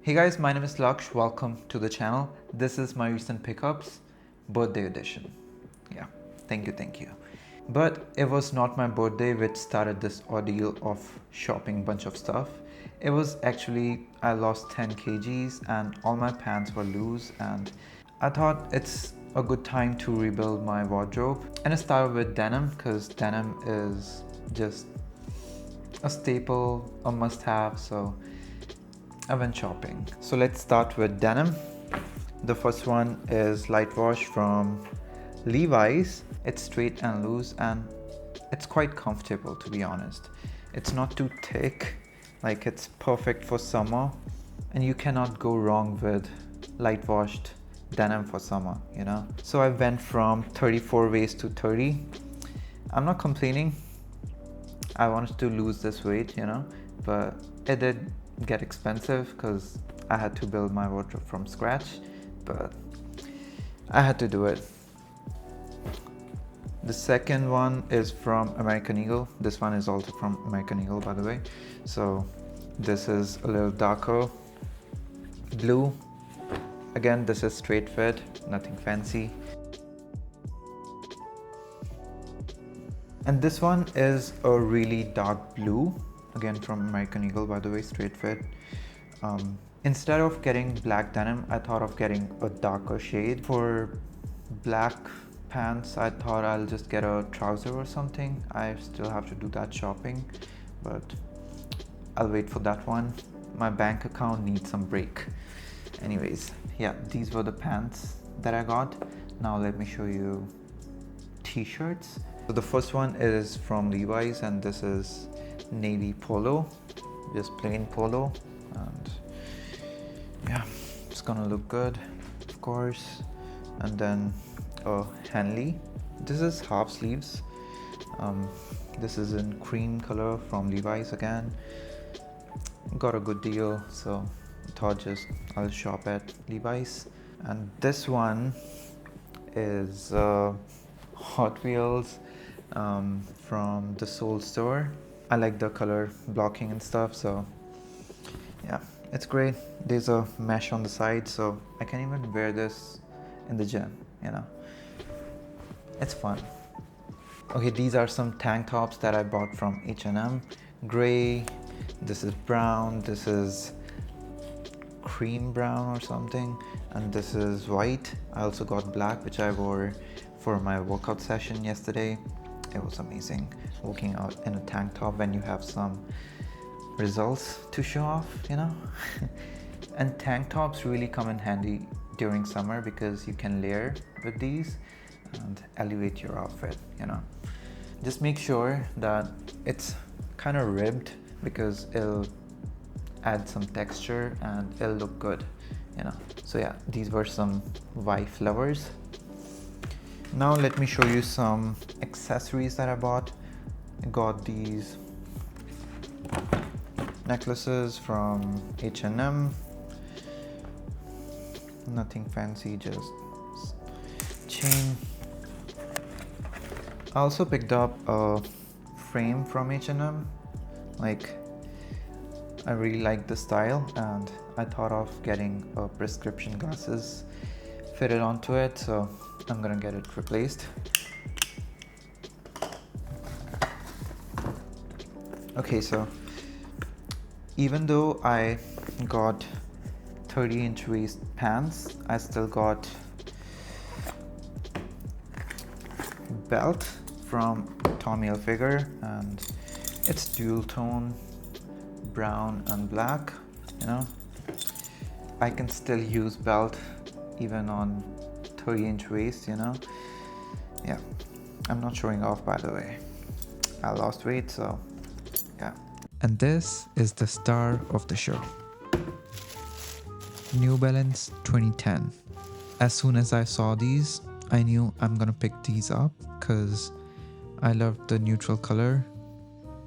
Hey guys, my name is Laksh. Welcome to the channel. This is my recent pickups, birthday edition. Yeah, thank you. But it was not my birthday which started this ordeal of shopping bunch of stuff. It was actually I lost 10 kgs and all my pants were loose, and I thought it's a good time to rebuild my wardrobe. And I started with denim because denim is just a staple, a must-have. So I went shopping. So let's start with denim. The first one is light wash from Levi's. It's straight and loose and it's quite comfortable, to be honest. It's not too thick, like it's perfect for summer, and you cannot go wrong with light washed denim for summer, you know. So I went from 34 waist to 30. I'm not complaining. I wanted to lose this weight, you know, but it did get expensive because I had to build my wardrobe from scratch, but I had to do it. The second one is from American Eagle. This one is also from American Eagle, by the way. So this is a little darker blue. Again, this is straight fit, nothing fancy. And this one is a really dark blue, again from American Eagle, by the way, straight fit. Instead of getting black denim, I thought of getting a darker shade. For black pants, I thought I'll just get a trouser or something. I still have to do that shopping, but I'll wait for that one. My bank account needs some break. Anyways, yeah, these were the pants that I got. Now let me show you t-shirts. So the first one is from Levi's, and this is navy polo, just plain polo, and yeah, it's gonna look good, of course. And then Henley. This is half sleeves. This is in cream color from Levi's again. Got a good deal, so thought just I'll shop at Levi's. And this one is Hot Wheels from the Soul store. I like the color blocking and stuff, so yeah, it's great. There's a mesh on the side, so I can even wear this in the gym, you know. It's fun. Okay, these are some tank tops that I bought from H&M. Gray, this is brown, this is cream brown or something, and this is white. I also got black, which I wore for my workout session yesterday. It was amazing working out in a tank top when you have some results to show off, you know. And tank tops really come in handy during summer because you can layer with these and elevate your outfit, you know. Just make sure that it's kind of ribbed because it'll add some texture and it'll look good, you know. So yeah, these were some wife lovers. Now let me show you some accessories that I bought. I got these necklaces from H&M. Nothing fancy, just chain. I also picked up a frame from H&M. Like, I really like the style, and I thought of getting a prescription glasses fitted onto it, so I'm gonna get it replaced. Okay, so even though I got 30-inch waist pants, I still got belt from Tommy Hilfiger, and it's dual tone, brown and black, you know. I can still use belt even on 30-inch waist, you know. Yeah, I'm not showing off, by the way. I lost weight, so yeah. And this is the star of the show, New Balance 2010. As soon as I saw these, I knew I'm gonna pick these up because I loved the neutral color.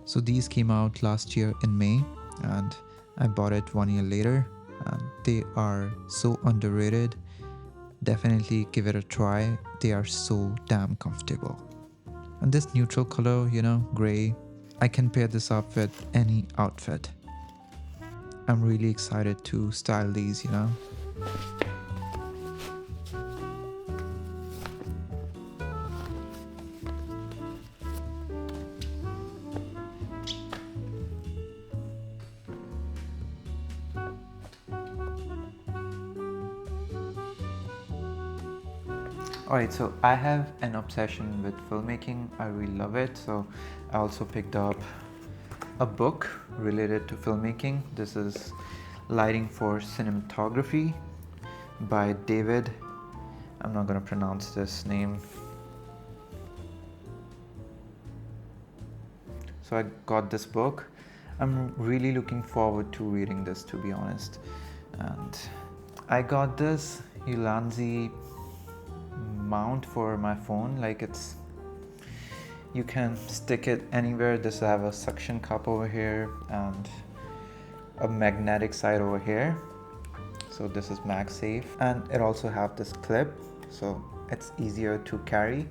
So these came out last year in May, and I bought it 1 year later, and they are so underrated. Definitely give it a try. They are so damn comfortable. And this neutral color, you know, gray, I can pair this up with any outfit. I'm really excited to style these, you know. Alright, so I have an obsession with filmmaking. I really love it. So I also picked up a book related to filmmaking. This is Lighting for Cinematography by David. I'm not gonna pronounce this name. So I got this book. I'm really looking forward to reading this, to be honest. And I got this Ulanzi mount for my phone. Like, it's, you can stick it anywhere. This I have a suction cup over here and a magnetic side over here. So this is MagSafe, and it also have this clip, so it's easier to carry.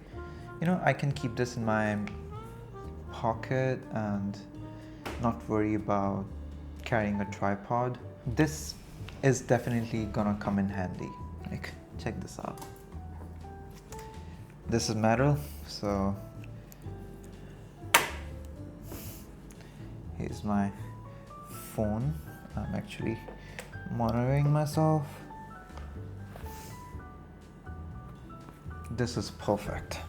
You know, I can keep this in my pocket and not worry about carrying a tripod. This is definitely gonna come in handy. Like, check this out. This is metal, so here's my phone. I'm actually monitoring myself. This is perfect.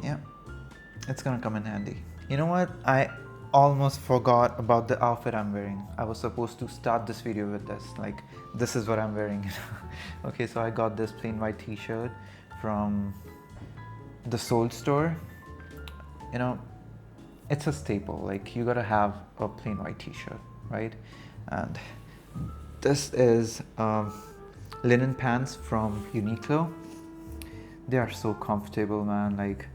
Yeah, it's gonna come in handy. You know what? I almost forgot about the outfit I'm wearing. I was supposed to start this video with this. Like, this is what I'm wearing. Okay, so I got this plain white t-shirt from the Soul store. You know, it's a staple. Like, you gotta have a plain white t-shirt, right? And this is linen pants from Uniqlo. They are so comfortable, man. Like,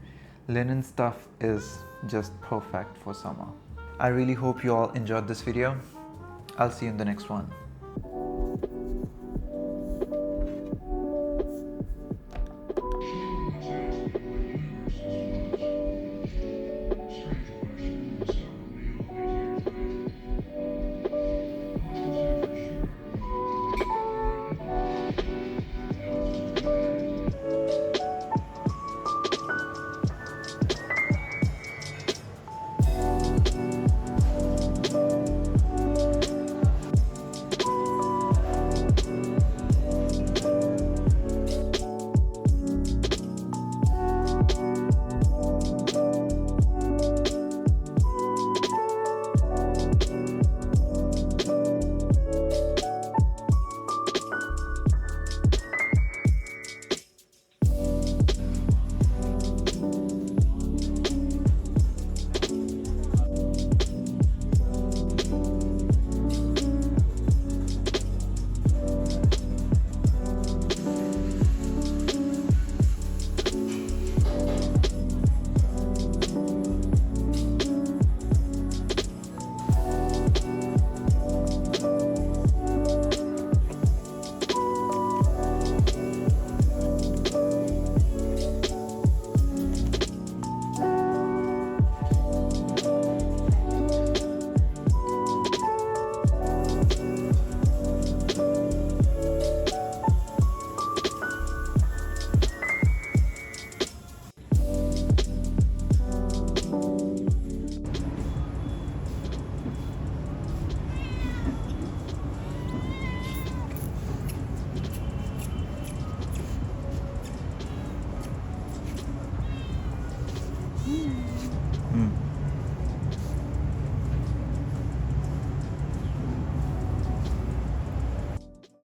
linen stuff is just perfect for summer. I really hope you all enjoyed this video. I'll see you in the next one. Mm.